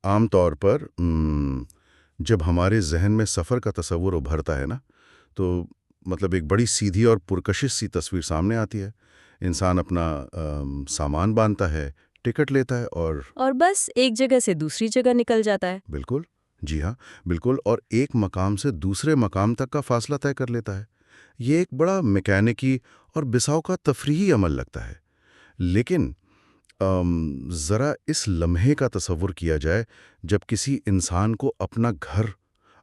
عام طور پر جب ہمارے ذہن میں سفر کا تصور ابھرتا ہے نا، تو مطلب ایک بڑی سیدھی اور پرکشش سی تصویر سامنے آتی ہے۔ انسان اپنا سامان باندھتا ہے، ٹکٹ لیتا ہے اور بس ایک جگہ سے دوسری جگہ نکل جاتا ہے۔ بالکل، جی ہاں، بالکل، اور ایک مقام سے دوسرے مقام تک کا فاصلہ طے کر لیتا ہے۔ یہ ایک بڑا میکینکی اور بساؤ کا تفریحی عمل لگتا ہے، لیکن ذرا اس لمحے کا تصور کیا جائے جب کسی انسان کو اپنا گھر،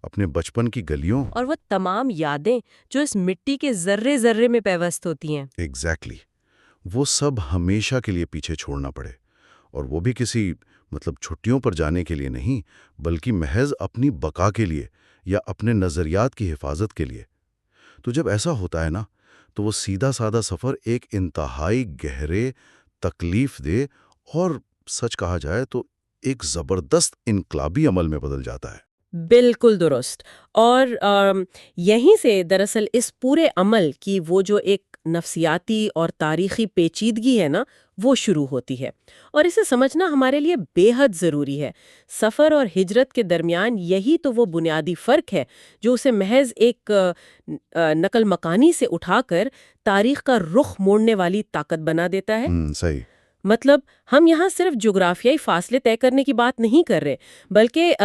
اپنے بچپن کی گلیوں، اور وہ تمام یادیں جو اس مٹی کے ذرے ذرے میں پیوست ہوتی ہیں۔ ایگزیکٹلی، وہ سب ہمیشہ کے لیے پیچھے چھوڑنا پڑے، اور وہ بھی کسی چھٹیوں پر جانے کے لیے نہیں، بلکہ محض اپنی بقا کے لیے یا اپنے نظریات کی حفاظت کے لیے۔ تو جب ایسا ہوتا ہے نا، تو وہ سیدھا سادہ سفر ایک انتہائی گہرے، تکلیف دہ اور سچ کہا جائے تو ایک زبردست انقلابی عمل میں بدل جاتا ہے۔ بالکل درست۔ اور یہیں سے دراصل اس پورے عمل کی وہ جو ایک نفسیاتی اور تاریخی پیچیدگی ہے نا، وہ شروع ہوتی ہے، اور اسے سمجھنا ہمارے لیے بے حد ضروری ہے۔ سفر اور ہجرت کے درمیان یہی تو وہ بنیادی فرق ہے جو اسے محض ایک نقل مکانی سے اٹھا کر تاریخ کا رخ موڑنے والی طاقت بنا دیتا ہے۔ صحیح۔ مطلب ہم یہاں صرف جغرافیائی فاصلے طے کرنے کی بات نہیں کر رہے، بلکہ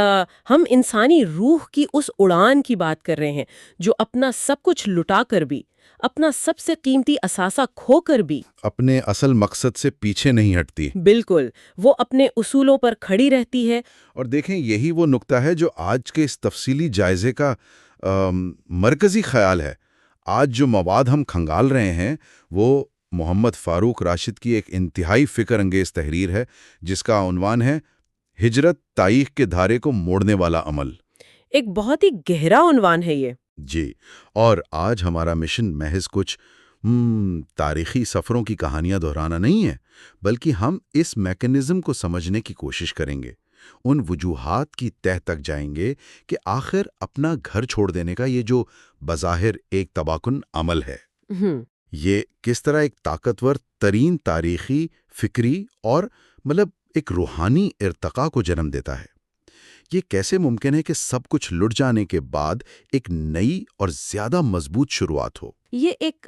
ہم انسانی روح کی اس اڑان کی بات کر رہے ہیں جو اپنا سب کچھ لٹا کر بھی، اپنا سب سے قیمتی اثاثہ کھو کر بھی اپنے اصل مقصد سے پیچھے نہیں ہٹتی۔ بالکل، وہ اپنے اصولوں پر کھڑی رہتی ہے۔ اور دیکھیں، یہی وہ نقطہ ہے جو آج کے اس تفصیلی جائزے کا مرکزی خیال ہے۔ آج جو مواد ہم کھنگال رہے ہیں وہ محمد فاروق راشد کی ایک انتہائی فکر انگیز تحریر ہے، جس کا عنوان ہے ہجرت، تاریخ کے دھارے کو موڑنے والا عمل۔ ایک بہت ہی گہرا عنوان ہے یہ۔ جی، اور آج ہمارا مشن محض کچھ تاریخی سفروں کی کہانیاں دہرانا نہیں ہے، بلکہ ہم اس میکانزم کو سمجھنے کی کوشش کریں گے، ان وجوہات کی تہہ تک جائیں گے کہ آخر اپنا گھر چھوڑ دینے کا یہ جو بظاہر ایک تباہ کن عمل ہے، یہ کس طرح ایک طاقتور ترین تاریخی، فکری اور ایک روحانی ارتقاء کو جنم دیتا ہے۔ یہ کیسے ممکن ہے کہ سب کچھ لٹ جانے کے بعد ایک نئی اور زیادہ مضبوط شروعات ہو؟ یہ ایک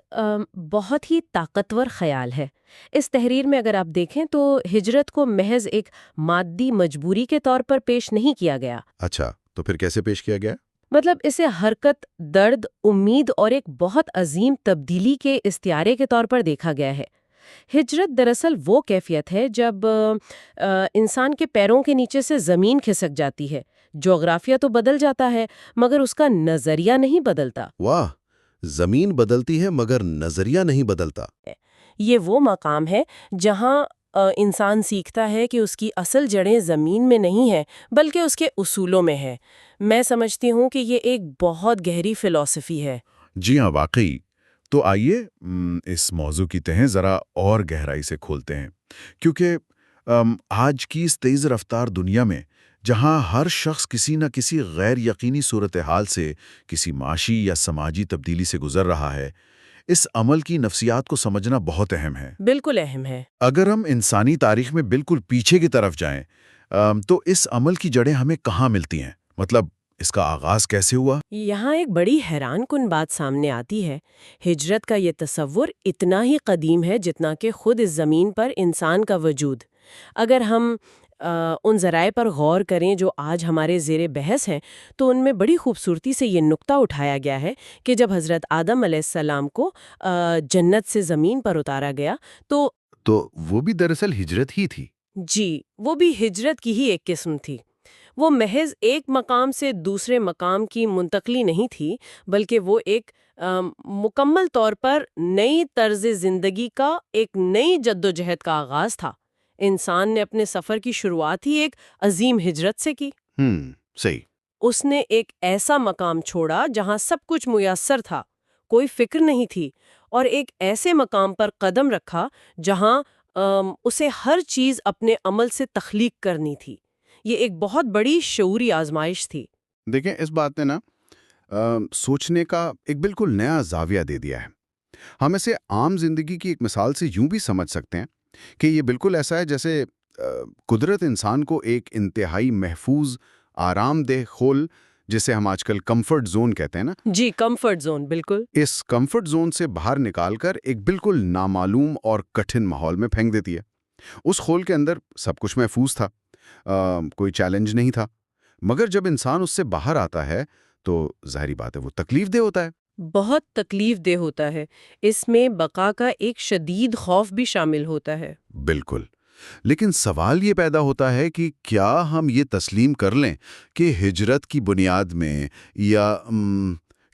بہت ہی طاقتور خیال ہے۔ اس تحریر میں اگر آپ دیکھیں تو ہجرت کو محض ایک مادی مجبوری کے طور پر پیش نہیں کیا گیا۔ اچھا، تو پھر کیسے پیش کیا گیا؟ مطلب اسے حرکت، درد، امید اور ایک بہت عظیم تبدیلی کے استعارے کے طور پر دیکھا گیا ہے۔ ہجرت دراصل وہ کیفیت ہے جب انسان کے پیروں کے نیچے سے زمین کھسک جاتی ہے۔ جغرافیہ تو بدل جاتا ہے مگر اس کا نظریہ نہیں بدلتا۔ واہ، زمین بدلتی ہے مگر نظریہ نہیں بدلتا۔ یہ وہ مقام ہے جہاں انسان سیکھتا ہے کہ اس کی اصل جڑیں زمین میں نہیں ہیں بلکہ اس کے اصولوں میں ہے۔ میں سمجھتی ہوں کہ یہ ایک بہت گہری فلسفی ہے۔ جی ہاں، واقعی۔ تو آئیے اس موضوع کی تہیں ذرا اور گہرائی سے کھولتے ہیں، کیونکہ آج کی اس تیز رفتار دنیا میں جہاں ہر شخص کسی نہ کسی غیر یقینی صورتحال سے، کسی معاشی یا سماجی تبدیلی سے گزر رہا ہے، اس عمل کی نفسیات کو سمجھنا بہت اہم ہے۔ بالکل اہم ہے۔ اگر ہم انسانی تاریخ میں بالکل پیچھے کی طرف جائیں تو اس عمل کی جڑیں ہمیں کہاں ملتی ہیں؟ مطلب اس کا آغاز کیسے ہوا؟ یہاں ایک بڑی حیران کن بات سامنے آتی ہے۔ ہجرت کا یہ تصور اتنا ہی قدیم ہے جتنا کہ خود اس زمین پر انسان کا وجود۔ اگر ہم ان ذرائع پر غور کریں جو آج ہمارے زیر بحث ہیں تو ان میں بڑی خوبصورتی سے یہ نقطہ اٹھایا گیا ہے کہ جب حضرت آدم علیہ السلام کو جنت سے زمین پر اتارا گیا تو وہ بھی دراصل ہجرت ہی تھی۔ جی، وہ بھی ہجرت کی ہی ایک قسم تھی۔ وہ محض ایک مقام سے دوسرے مقام کی منتقلی نہیں تھی، بلکہ وہ ایک مکمل طور پر نئی طرز زندگی کا ایک نئی جدوجہد کا آغاز تھا۔ انسان نے اپنے سفر کی شروعات ہی ایک عظیم ہجرت سے کی۔ صحیح۔ اس نے ایک ایسا مقام چھوڑا جہاں سب کچھ میسر تھا، کوئی فکر نہیں تھی، اور ایک ایسے مقام پر قدم رکھا جہاں اسے ہر چیز اپنے عمل سے تخلیق کرنی تھی۔ یہ ایک بہت بڑی شعوری آزمائش تھی۔ دیکھیں، اس بات نے نا سوچنے کا ایک بالکل نیا زاویہ دے دیا ہے۔ ہم اسے عام زندگی کی ایک مثال سے یوں بھی سمجھ سکتے ہیں کہ یہ بالکل ایسا ہے جیسے قدرت انسان کو ایک انتہائی محفوظ آرام دہ خول، جسے ہم آج کل کمفرٹ زون کہتے ہیں نا، جی کمفرٹ زون، بالکل. اس کمفرٹ زون سے باہر نکال کر ایک بالکل نامعلوم اور کٹھن ماحول میں پھینک دیتی ہے. اس خول کے اندر سب کچھ محفوظ تھا، کوئی چیلنج نہیں تھا، مگر جب انسان اس سے باہر آتا ہے تو ظاہری بات ہے وہ تکلیف دہ ہوتا ہے. بہت تکلیف دہ ہوتا ہے. اس میں بقا کا ایک شدید خوف بھی شامل ہوتا ہے. بالکل. لیکن سوال یہ پیدا ہوتا ہے کہ کیا ہم یہ تسلیم کر لیں کہ ہجرت کی بنیاد میں یا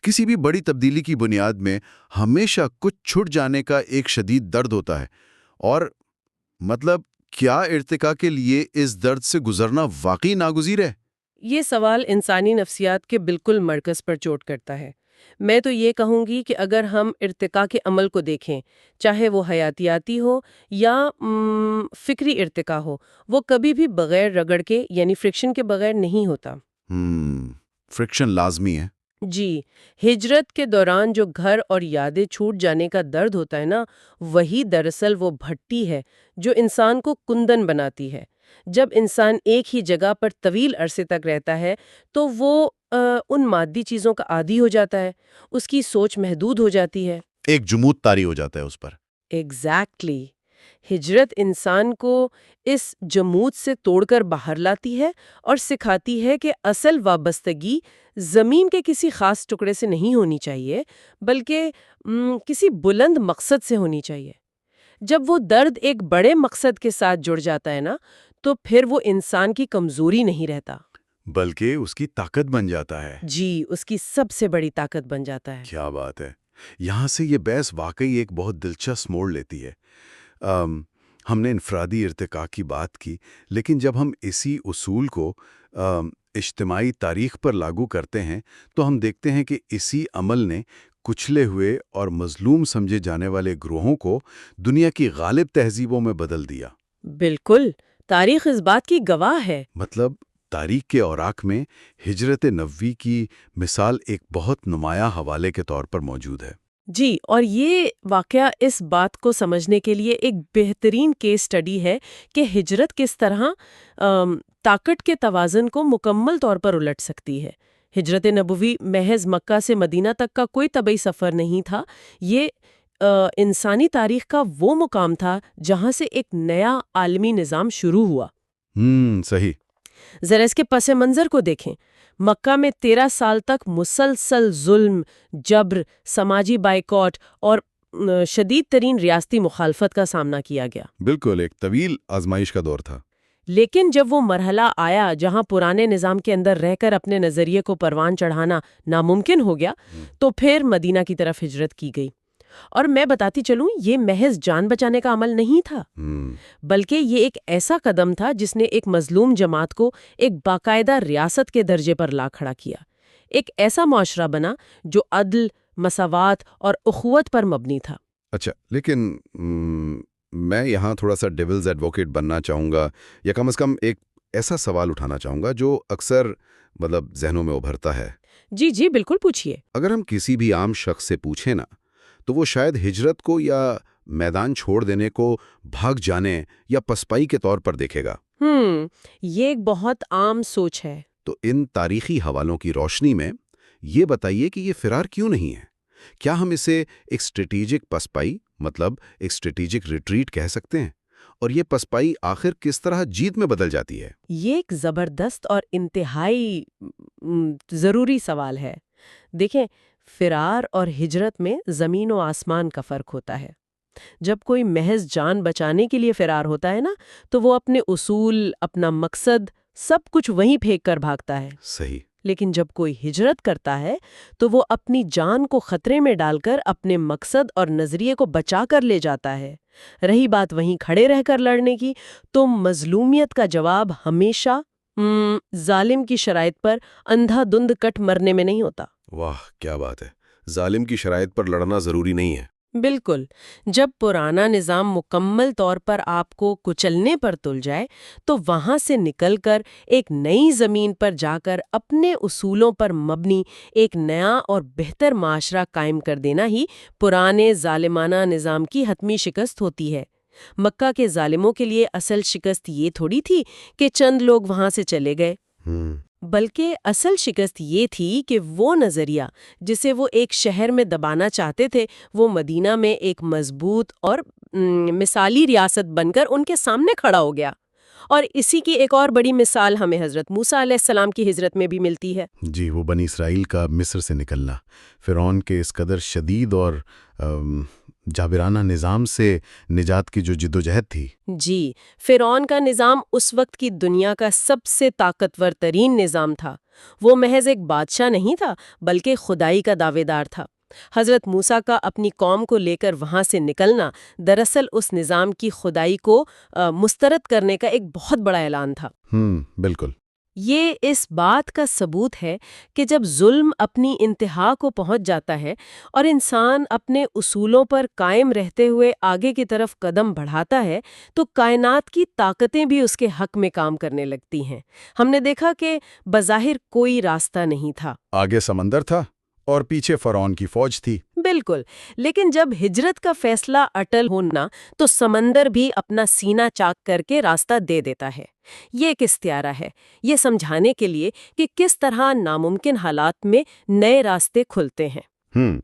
کسی بھی بڑی تبدیلی کی بنیاد میں ہمیشہ کچھ چھٹ جانے کا ایک شدید درد ہوتا ہے، اور مطلب کیا ارتقاء کے لیے اس درد سے گزرنا واقعی ناگزیر ہے؟ یہ سوال انسانی نفسیات کے بالکل مرکز پر چوٹ کرتا ہے. میں تو یہ کہوں گی کہ اگر ہم ارتقاء کے عمل کو دیکھیں، چاہے وہ حیاتیاتی ہو یا فکری ارتقاء ہو، وہ کبھی بھی بغیر رگڑ کے یعنی فرکشن کے بغیر نہیں ہوتا. فرکشن لازمی ہے. جی، ہجرت کے دوران جو گھر اور یادیں چھوٹ جانے کا درد ہوتا ہے نا، وہی دراصل وہ بھٹی ہے جو انسان کو کندن بناتی ہے. جب انسان ایک ہی جگہ پر طویل عرصے تک رہتا ہے تو وہ ان مادی چیزوں کا عادی ہو جاتا ہے، اس کی سوچ محدود ہو جاتی ہے. ایک جمود طاری ہو جاتا ہے اس پر. ایگزیکٹلی. ہجرت انسان کو اس جمود سے توڑ کر باہر لاتی ہے اور سکھاتی ہے کہ اصل وابستگی زمین کے کسی خاص ٹکڑے سے نہیں ہونی چاہیے، بلکہ کسی بلند مقصد سے ہونی چاہیے. جب وہ درد ایک بڑے مقصد کے ساتھ جڑ جاتا ہے نا، تو پھر وہ انسان کی کمزوری نہیں رہتا، بلکہ اس کی طاقت بن جاتا ہے. جی اس کی سب سے بڑی طاقت بن جاتا ہے. کیا بات ہے. یہاں سے یہ بحث واقعی ایک بہت دلچسپ موڑ لیتی ہے. ہم نے انفرادی ارتقاء کی بات کی، لیکن جب ہم اسی اصول کو اجتماعی تاریخ پر لاگو کرتے ہیں تو ہم دیکھتے ہیں کہ اسی عمل نے کچلے ہوئے اور مظلوم سمجھے جانے والے گروہوں کو دنیا کی غالب تہذیبوں میں بدل دیا. بالکل، تاریخ اس بات کی گواہ ہے. مطلب تاریخ کے اوراق میں ہجرت نبوی کی مثال ایک بہت نمایاں حوالے کے طور پر موجود ہے. جی، اور یہ واقعہ اس بات کو سمجھنے کے لیے ایک بہترین کیس سٹڈی ہے کہ ہجرت کس طرح طاقت کے توازن کو مکمل طور پر الٹ سکتی ہے. ہجرت نبوی محض مکہ سے مدینہ تک کا کوئی طبعی سفر نہیں تھا، یہ انسانی تاریخ کا وہ مقام تھا جہاں سے ایک نیا عالمی نظام شروع ہوا. صحیح. ذرا اس کے پس منظر کو دیکھیں. مکہ میں 13 سال تک مسلسل ظلم، جبر، سماجی بائیکاٹ اور شدید ترین ریاستی مخالفت کا سامنا کیا گیا. بالکل ایک طویل آزمائش کا دور تھا. لیکن جب وہ مرحلہ آیا جہاں پرانے نظام کے اندر رہ کر اپنے نظریے کو پروان چڑھانا ناممکن ہو گیا، تو پھر مدینہ کی طرف ہجرت کی گئی. اور میں بتاتی چلوں، یہ محض جان بچانے کا عمل نہیں تھا، بلکہ یہ ایک ایسا قدم تھا جس نے ایک مظلوم جماعت کو ایک باقاعدہ ریاست کے درجے پر لا کھڑا کیا. ایک ایسا معاشرہ بنا جو عدل، مساوات اور اخوت پر مبنی تھا. اچھا، لیکن میں یہاں تھوڑا سا ڈیولز ایڈوکیٹ بننا چاہوں گا، یا کم از کم ایک ایسا سوال اٹھانا چاہوں گا جو اکثر ذہنوں میں ابھرتا ہے. جی جی بالکل پوچھیے. اگر ہم کسی بھی عام شخص سے پوچھیں نا، تو وہ شاید ہجرت کو یا میدان چھوڑ دینے کو بھاگ جانے یا پسپائی کے طور پر دیکھے گا. یہ ایک بہت عام سوچ ہے. تو ان تاریخی حوالوں کی روشنی میں یہ بتائیے کہ یہ فرار کیوں نہیں ہے؟ کیا ہم اسے ایک اسٹریٹیجک پسپائی، مطلب ایک اسٹریٹیجک ریٹریٹ کہہ سکتے ہیں؟ اور یہ پسپائی آخر کس طرح جیت میں بدل جاتی ہے؟ یہ ایک زبردست اور انتہائی ضروری سوال ہے. دیکھیں، فرار اور ہجرت میں زمین و آسمان کا فرق ہوتا ہے. جب کوئی محض جان بچانے کے لیے فرار ہوتا ہے نا، تو وہ اپنے اصول، اپنا مقصد، سب کچھ وہیں پھینک کر بھاگتا ہے. صحیح. لیکن جب کوئی ہجرت کرتا ہے تو وہ اپنی جان کو خطرے میں ڈال کر اپنے مقصد اور نظریے کو بچا کر لے جاتا ہے. رہی بات وہیں کھڑے رہ کر لڑنے کی، تو مظلومیت کا جواب ہمیشہ ظالم کی شرائط پر اندھا دھند کٹ مرنے میں نہیں ہوتا. واہ کیا بات ہے. ظالم کی شرائط پر لڑنا ضروری نہیں ہے. بالکل. جب پرانا نظام مکمل طور پر آپ کو کچلنے پر تل جائے تو وہاں سے نکل کر ایک نئی زمین پر جا کر اپنے اصولوں پر مبنی ایک نیا اور بہتر معاشرہ قائم کر دینا ہی پرانے ظالمانہ نظام کی حتمی شکست ہوتی ہے. مکہ کے ظالموں کے لیے اصل شکست یہ تھوڑی تھی کہ چند لوگ وہاں سے چلے گئے، بلکہ اصل شکست یہ تھی کہ وہ نظریہ جسے وہ ایک شہر میں دبانا چاہتے تھے، وہ مدینہ میں ایک مضبوط اور مثالی ریاست بن کر ان کے سامنے کھڑا ہو گیا۔ اور اسی کی ایک اور بڑی مثال ہمیں حضرت موسیٰ علیہ السلام کی ہجرت میں بھی ملتی ہے۔ جی، وہ بنی اسرائیل کا مصر سے نکلنا، فرعون کے اس قدر شدید اور جابرانہ نظام سے نجات کی جو جدوجہد تھی۔ جی، فرعون کا نظام اس وقت کی دنیا کا سب سے طاقتور ترین نظام تھا۔ وہ محض ایک بادشاہ نہیں تھا بلکہ خدائی کا دعوے دار تھا۔ حضرت موسیٰ کا اپنی قوم کو لے کر وہاں سے نکلنا دراصل اس نظام کی خدائی کو مسترد کرنے کا ایک بہت بڑا اعلان تھا۔ بالکل۔ یہ اس بات کا ثبوت ہے کہ جب ظلم اپنی انتہا کو پہنچ جاتا ہے اور انسان اپنے اصولوں پر قائم رہتے ہوئے آگے کی طرف قدم بڑھاتا ہے تو کائنات کی طاقتیں بھی اس کے حق میں کام کرنے لگتی ہیں۔ ہم نے دیکھا کہ بظاہر کوئی راستہ نہیں تھا، آگے سمندر تھا اور پیچھے فرعون کی فوج تھی۔ بالکل، لیکن جب ہجرت کا فیصلہ اٹل ہونا تو سمندر بھی اپنا سینہ چاک کر کے راستہ دے دیتا ہے۔ یہ ایک استعارہ ہے، یہ سمجھانے کے لیے کہ کس طرح ناممکن حالات میں نئے راستے کھلتے ہیں۔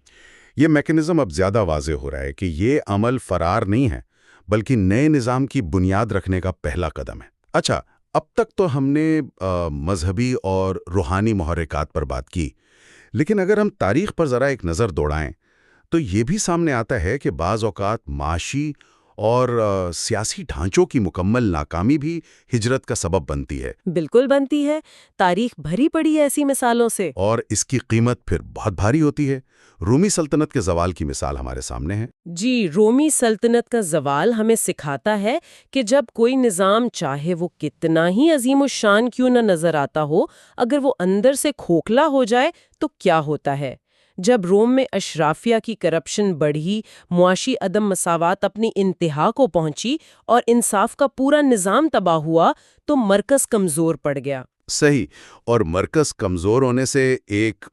یہ میکانزم اب زیادہ واضح ہو رہا ہے کہ یہ عمل فرار نہیں ہے بلکہ نئے نظام کی بنیاد رکھنے کا پہلا قدم ہے۔ اچھا، اب تک تو ہم نے مذہبی اور روحانی محرکات پر بات کی، لیکن اگر ہم تاریخ پر ذرا ایک نظر دوڑائیں تو یہ بھی سامنے آتا ہے کہ بعض اوقات معاشی اور سیاسی ڈھانچوں کی مکمل ناکامی بھی ہجرت کا سبب بنتی ہے۔ بالکل بنتی ہے، تاریخ بھری پڑی ہے ایسی مثالوں سے۔ اور اس کی قیمت پھر بہت بھاری ہوتی ہے۔ رومی سلطنت کے زوال کی مثال ہمارے سامنے ہے۔ جی، رومی سلطنت کا زوال ہمیں سکھاتا ہے کہ جب کوئی نظام چاہے وہ کتنا ہی عظیم الشان کیوں نہ نظر آتا ہو، اگر وہ اندر سے کھوکھلا ہو جائے تو کیا ہوتا ہے۔ جب روم میں اشرافیہ کی کرپشن بڑھی، معاشی عدم مساوات اپنی انتہا کو پہنچی اور انصاف کا پورا نظام تباہ ہوا تو مرکز کمزور پڑ گیا۔ صحیح، اور مرکز کمزور ہونے سے ایک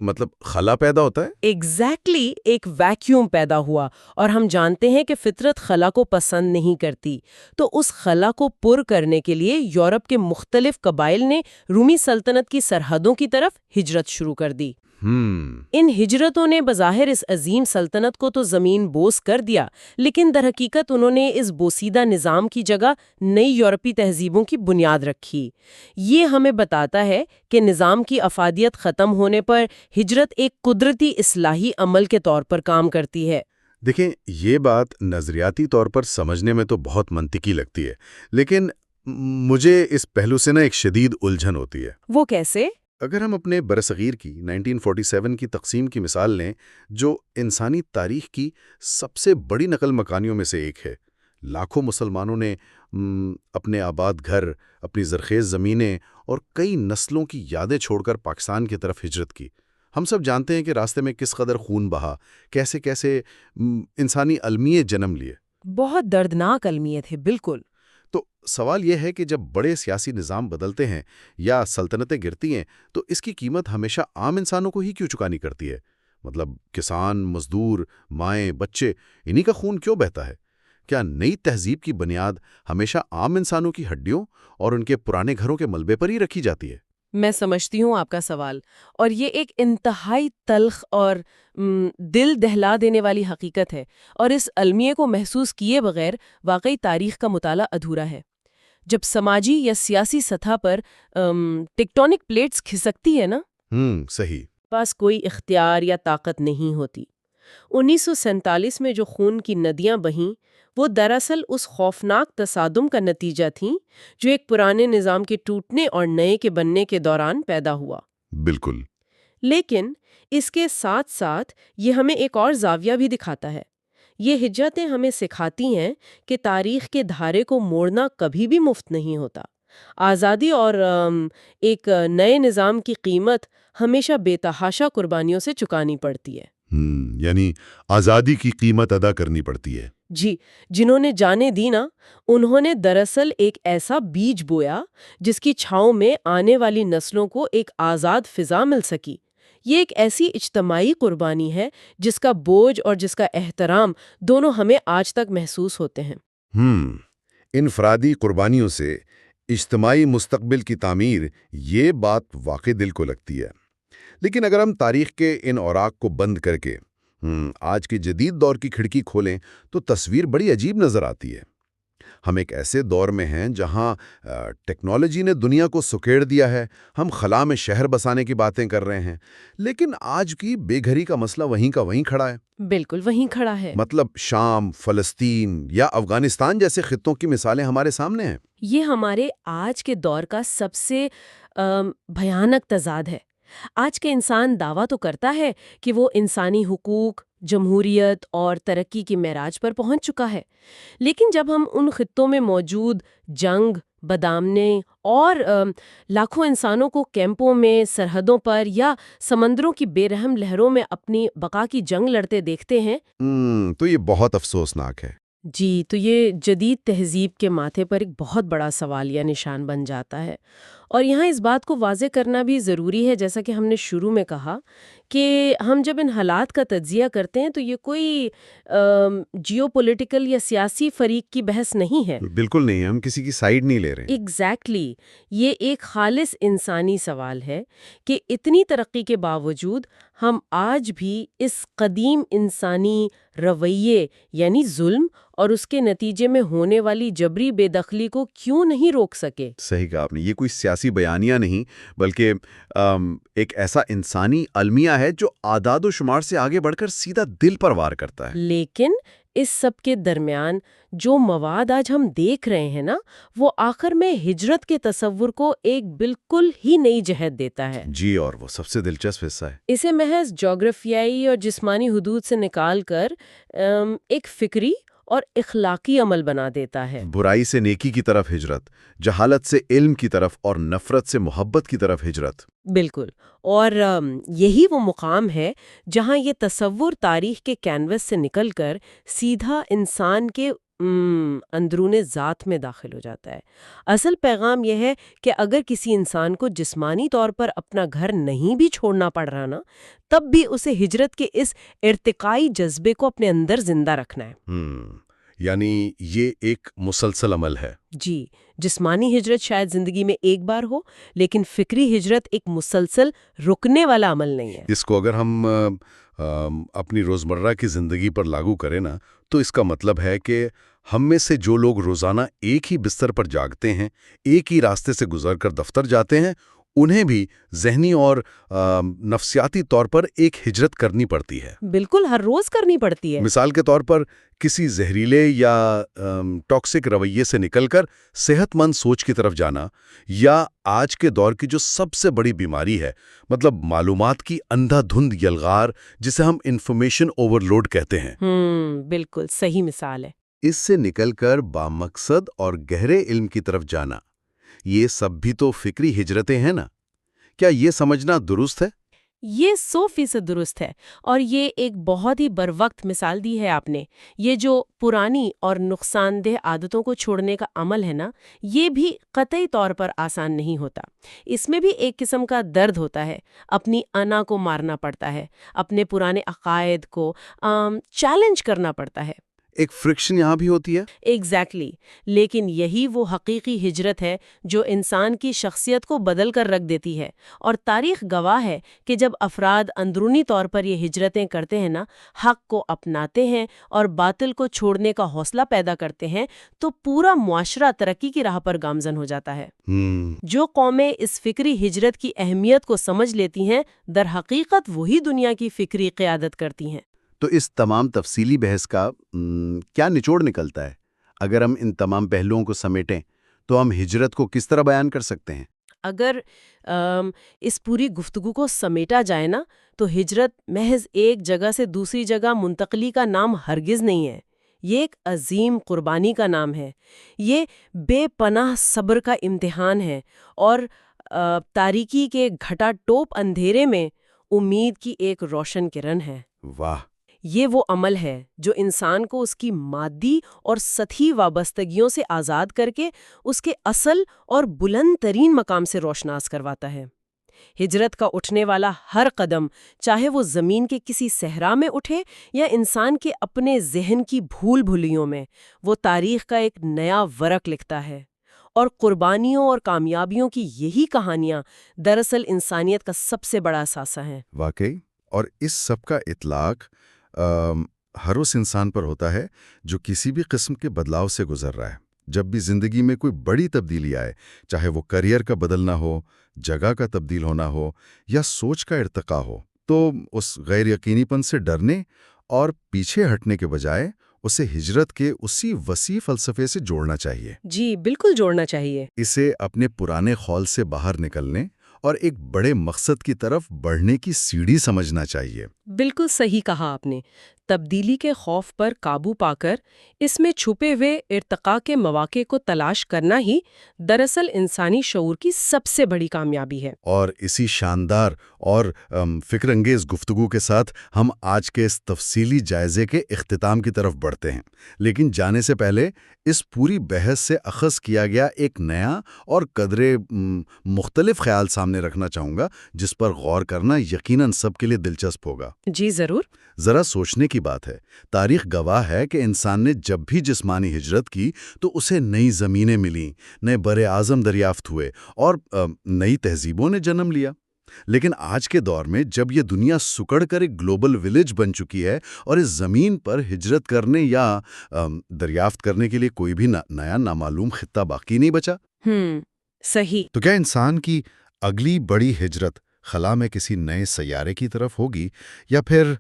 خلا پیدا ہوتا ہے۔ ایگزیکٹلی، ایک ویکیوم پیدا ہوا، اور ہم جانتے ہیں کہ فطرت خلا کو پسند نہیں کرتی۔ تو اس خلا کو پر کرنے کے لیے یورپ کے مختلف قبائل نے رومی سلطنت کی سرحدوں کی طرف ہجرت شروع کر دی۔ ان ہجرتوں نے بظاہر اس عظیم سلطنت کو تو زمین بوس کر دیا، لیکن در حقیقت انہوں نے اس بوسیدہ نظام کی جگہ نئی یورپی تہذیبوں کی بنیاد رکھی۔ یہ ہمیں بتاتا ہے کہ نظام کی افادیت ختم ہونے پر ہجرت ایک قدرتی اصلاحی عمل کے طور پر کام کرتی ہے۔ دیکھیں، یہ بات نظریاتی طور پر سمجھنے میں تو بہت منطقی لگتی ہے، لیکن مجھے اس پہلو سے ایک شدید الجھن ہوتی ہے۔ وہ کیسے؟ اگر ہم اپنے برصغیر کی 1947 کی تقسیم کی مثال لیں، جو انسانی تاریخ کی سب سے بڑی نقل مکانیوں میں سے ایک ہے، لاکھوں مسلمانوں نے اپنے آباد گھر، اپنی زرخیز زمینیں اور کئی نسلوں کی یادیں چھوڑ کر پاکستان کی طرف ہجرت کی۔ ہم سب جانتے ہیں کہ راستے میں کس قدر خون بہا، کیسے کیسے انسانی المیے جنم لیے۔ بہت دردناک المیے تھے، بالکل۔ تو سوال یہ ہے کہ جب بڑے سیاسی نظام بدلتے ہیں یا سلطنتیں گرتی ہیں تو اس کی قیمت ہمیشہ عام انسانوں کو ہی کیوں چکانی کرتی ہے؟ کسان، مزدور، مائیں، بچے، انہی کا خون کیوں بہتا ہے؟ کیا نئی تہذیب کی بنیاد ہمیشہ عام انسانوں کی ہڈیوں اور ان کے پرانے گھروں کے ملبے پر ہی رکھی جاتی ہے؟ میں سمجھتی ہوں آپ کا سوال، اور یہ ایک انتہائی تلخ اور دل دہلا دینے والی حقیقت ہے، اور اس المیے کو محسوس کیے بغیر واقعی تاریخ کا مطالعہ ادھورا ہے۔ جب سماجی یا سیاسی سطح پر ٹیکٹونک پلیٹس کھسکتی ہے نا، صحیح، پاس کوئی اختیار یا طاقت نہیں ہوتی۔ 1947 میں جو خون کی ندیاں بہیں، وہ دراصل اس خوفناک تصادم کا نتیجہ تھیں جو ایک پرانے نظام کے ٹوٹنے اور نئے کے بننے کے دوران پیدا ہوا۔ بالکل۔ لیکن اس کے ساتھ ساتھ یہ ہمیں ایک اور زاویہ بھی دکھاتا ہے۔ یہ ہجرتیں ہمیں سکھاتی ہیں کہ تاریخ کے دھارے کو موڑنا کبھی بھی مفت نہیں ہوتا۔ آزادی اور ایک نئے نظام کی قیمت ہمیشہ بے تحاشا قربانیوں سے چکانی پڑتی ہے۔ یعنی آزادی کی قیمت ادا کرنی پڑتی ہے۔ جی، جنہوں نے جانیں دی نا، انہوں نے دراصل ایک ایسا بیج بویا جس کی چھاؤں میں آنے والی نسلوں کو ایک آزاد فضا مل سکی۔ یہ ایک ایسی اجتماعی قربانی ہے جس کا بوجھ اور جس کا احترام دونوں ہمیں آج تک محسوس ہوتے ہیں۔ انفرادی قربانیوں سے اجتماعی مستقبل کی تعمیر، یہ بات واقعی دل کو لگتی ہے۔ لیکن اگر ہم تاریخ کے ان اوراق کو بند کر کے آج کے جدید دور کی کھڑکی کھولیں تو تصویر بڑی عجیب نظر آتی ہے۔ ہم ایک ایسے دور میں ہیں جہاں ٹیکنالوجی نے دنیا کو سکیڑ دیا ہے، ہم خلا میں شہر بسانے کی باتیں کر رہے ہیں، لیکن آج کی بے گھری کا مسئلہ وہیں کا وہیں کھڑا ہے۔ بالکل وہیں کھڑا ہے۔ مطلب شام، فلسطین یا افغانستان جیسے خطوں کی مثالیں ہمارے سامنے ہیں۔ یہ ہمارے آج کے دور کا سب سے بھیانک تضاد ہے۔ آج کے انسان دعویٰ تو کرتا ہے کہ وہ انسانی حقوق، جمہوریت اور ترقی کی معراج پر پہنچ چکا ہے، لیکن جب ہم ان خطوں میں موجود جنگ، بدامنے اور لاکھوں انسانوں کو کیمپوں میں، سرحدوں پر یا سمندروں کی بے رحم لہروں میں اپنی بقا کی جنگ لڑتے دیکھتے ہیں تو یہ بہت افسوسناک ہے۔ جی، تو یہ جدید تہذیب کے ماتھے پر ایک بہت بڑا سوالیہ نشان بن جاتا ہے۔ اور یہاں اس بات کو واضح کرنا بھی ضروری ہے، جیسا کہ ہم نے شروع میں کہا کہ ہم جب ان حالات کا تجزیہ کرتے ہیں تو یہ کوئی جیو پولیٹیکل یا سیاسی فریق کی بحث نہیں ہے۔ بالکل نہیں، ہم کسی کی سائیڈ نہیں لے رہے ہیں۔ ایگزیکٹلی، یہ ایک خالص انسانی سوال ہے کہ اتنی ترقی کے باوجود ہم آج بھی اس قدیم انسانی رویے یعنی ظلم اور اس کے نتیجے میں ہونے والی جبری بے دخلی کو کیوں نہیں روک سکے؟ صحیح کہا آپ نے، یہ کوئی سیاسی بیانیہ نہیں بلکہ ایک ایسا انسانی المیہ ہے جو اعداد و شمار سے آگے بڑھ کر سیدھا دل پر وار کرتا ہے۔ لیکن اس سب کے درمیان جو مواد آج ہم دیکھ رہے ہیں نا، وہ آخر میں ہجرت کے تصور کو ایک بالکل ہی نئی جہت دیتا ہے۔ جی، اور وہ سب سے دلچسپ حصہ ہے۔ اسے محض جغرافیائی اور جسمانی حدود سے نکال کر ایک فکری اور اخلاقی عمل بنا دیتا ہے۔ برائی سے نیکی کی طرف ہجرت، جہالت سے علم کی طرف اور نفرت سے محبت کی طرف ہجرت۔ بالکل، اور یہی وہ مقام ہے جہاں یہ تصور تاریخ کے کینوس سے نکل کر سیدھا انسان کے اندرون ذات میں داخل ہو جاتا ہے۔ اصل پیغام یہ ہے کہ اگر کسی انسان کو جسمانی طور پر اپنا گھر نہیں بھی چھوڑنا پڑ رہا نا، تب بھی اسے ہجرت کے اس ارتقائی جذبے کو اپنے اندر زندہ رکھنا ہے۔ یعنی یہ ایک مسلسل عمل ہے۔ جی، جسمانی ہجرت شاید زندگی میں ایک بار ہو، لیکن فکری ہجرت ایک مسلسل رکنے والا عمل نہیں ہے۔ اس کو اگر ہم اپنی روزمرہ کی زندگی پر لاگو کریں نا، تو اس کا مطلب ہے کہ ہم میں سے جو لوگ روزانہ ایک ہی بستر پر جاگتے ہیں، ایک ہی راستے سے گزر کر دفتر جاتے ہیں، انہیں بھی ذہنی اور نفسیاتی طور پر ایک ہجرت کرنی پڑتی ہے۔ بالکل، ہر روز کرنی پڑتی ہے۔ مثال کے طور پر کسی زہریلے یا ٹاکسک رویے سے نکل کر صحت مند سوچ کی طرف جانا، یا آج کے دور کی جو سب سے بڑی بیماری ہے، مطلب معلومات کی اندھا دھند یلغار، جسے ہم انفارمیشن اوور لوڈ کہتے ہیں۔ بالکل صحیح مثال ہے۔ اس سے نکل کر بامقصد اور گہرے علم کی طرف جانا، یہ سب بھی تو فکری ہجرتیں ہیں نا؟ کیا یہ سمجھنا درست ہے؟ یہ 100% درست ہے، اور یہ ایک بہت ہی بروقت مثال دی ہے آپ نے۔ یہ جو پرانی اور نقصان دہ عادتوں کو چھوڑنے کا عمل ہے نا، یہ بھی قطعی طور پر آسان نہیں ہوتا۔ اس میں بھی ایک قسم کا درد ہوتا ہے، اپنی انا کو مارنا پڑتا ہے، اپنے پرانے عقائد کو چیلنج کرنا پڑتا ہے۔ ایک فرکشن یہاں بھی ہوتی ہے۔ ایگزیکٹلی، لیکن یہی وہ حقیقی ہجرت ہے جو انسان کی شخصیت کو بدل کر رکھ دیتی ہے۔ اور تاریخ گواہ ہے کہ جب افراد اندرونی طور پر یہ ہجرتیں کرتے ہیں نا، حق کو اپناتے ہیں اور باطل کو چھوڑنے کا حوصلہ پیدا کرتے ہیں، تو پورا معاشرہ ترقی کی راہ پر گامزن ہو جاتا ہے۔ جو قومیں اس فکری ہجرت کی اہمیت کو سمجھ لیتی ہیں، در حقیقت وہی دنیا کی فکری قیادت کرتی ہیں۔ تو اس تمام تفصیلی بحث کا کیا نچوڑ نکلتا ہے؟ اگر ہم ان تمام پہلوؤں کو سمیٹیں تو ہم ہجرت کو کس طرح بیان کر سکتے ہیں؟ اگر اس پوری گفتگو کو سمیٹا جائے نا، تو ہجرت محض ایک جگہ سے دوسری جگہ منتقلی کا نام ہرگز نہیں ہے۔ یہ ایک عظیم قربانی کا نام ہے، یہ بے پناہ صبر کا امتحان ہے، اور تاریکی کے گھٹا ٹوپ اندھیرے میں امید کی ایک روشن کرن ہے۔ واہ! یہ وہ عمل ہے جو انسان کو اس کی مادی اور سطحی وابستگیوں سے آزاد کر کے اس کے اصل اور بلند ترین مقام سے روشناس کرواتا ہے۔ ہجرت کا اٹھنے والا ہر قدم، چاہے وہ زمین کے کسی صحرا میں اٹھے یا انسان کے اپنے ذہن کی بھول بھلیوں میں، وہ تاریخ کا ایک نیا ورق لکھتا ہے۔ اور قربانیوں اور کامیابیوں کی یہی کہانیاں دراصل انسانیت کا سب سے بڑا اثاثہ ہیں۔ واقعی، اور اس سب کا اطلاق ہر اس انسان پر ہوتا ہے جو کسی بھی قسم کے بدلاؤ سے گزر رہا ہے۔ جب بھی زندگی میں کوئی بڑی تبدیلی آئے، چاہے وہ کریئر کا بدلنا ہو، جگہ کا تبدیل ہونا ہو یا سوچ کا ارتقا ہو، تو اس غیر یقینی پن سے ڈرنے اور پیچھے ہٹنے کے بجائے اسے ہجرت کے اسی وسیع فلسفے سے جوڑنا چاہیے۔ جی بالکل جوڑنا چاہیے۔ اسے اپنے پرانے خول سے باہر نکلنے اور ایک بڑے مقصد کی طرف بڑھنے کی سیڑھی سمجھنا چاہیے۔ بالکل صحیح کہا آپ نے۔ تبدیلی کے خوف پر قابو پا کر اس میں چھپے ہوئے ارتقاء کے مواقع کو تلاش کرنا ہی دراصل انسانی شعور کی سب سے بڑی کامیابی ہے۔ اور اسی شاندار اور فکر انگیز گفتگو کے ساتھ ہم آج کے اس تفصیلی جائزے کے اختتام کی طرف بڑھتے ہیں، لیکن جانے سے پہلے اس پوری بحث سے اخذ کیا گیا ایک نیا اور قدرے مختلف خیال سامنے رکھنا چاہوں گا، جس پر غور کرنا یقیناً سب کے لیے دلچسپ ہوگا۔ جی ضرور۔ ذرا سوچنے کی بات ہے، تاریخ گواہ ہے کہ انسان نے جب بھی جسمانی ہجرت کی تو اسے نئی زمینیں ملیں، نئے بر اعظم دریافت ہوئے اور نئی تہذیبوں نے جنم لیا۔ لیکن آج کے دور میں جب یہ دنیا سکڑ کر ایک گلوبل ولیج بن چکی ہے اور اس زمین پر ہجرت کرنے یا دریافت کرنے کے لیے کوئی بھی نیا نامعلوم خطہ باقی نہیں بچا، صحیح۔ تو کیا انسان کی اگلی بڑی ہجرت خلا میں کسی نئے سیارے کی طرف ہوگی، یا پھر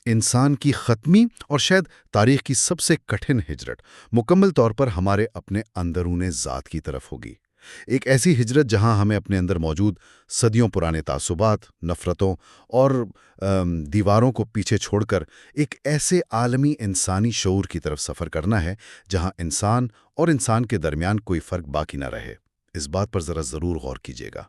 انسان کی ختمی اور شاید تاریخ کی سب سے کٹھن ہجرت مکمل طور پر ہمارے اپنے اندرون ذات کی طرف ہوگی؟ ایک ایسی ہجرت جہاں ہمیں اپنے اندر موجود صدیوں پرانے تعصبات، نفرتوں اور دیواروں کو پیچھے چھوڑ کر ایک ایسے عالمی انسانی شعور کی طرف سفر کرنا ہے جہاں انسان اور انسان کے درمیان کوئی فرق باقی نہ رہے۔ اس بات پر ذرا ضرور غور کیجیے گا۔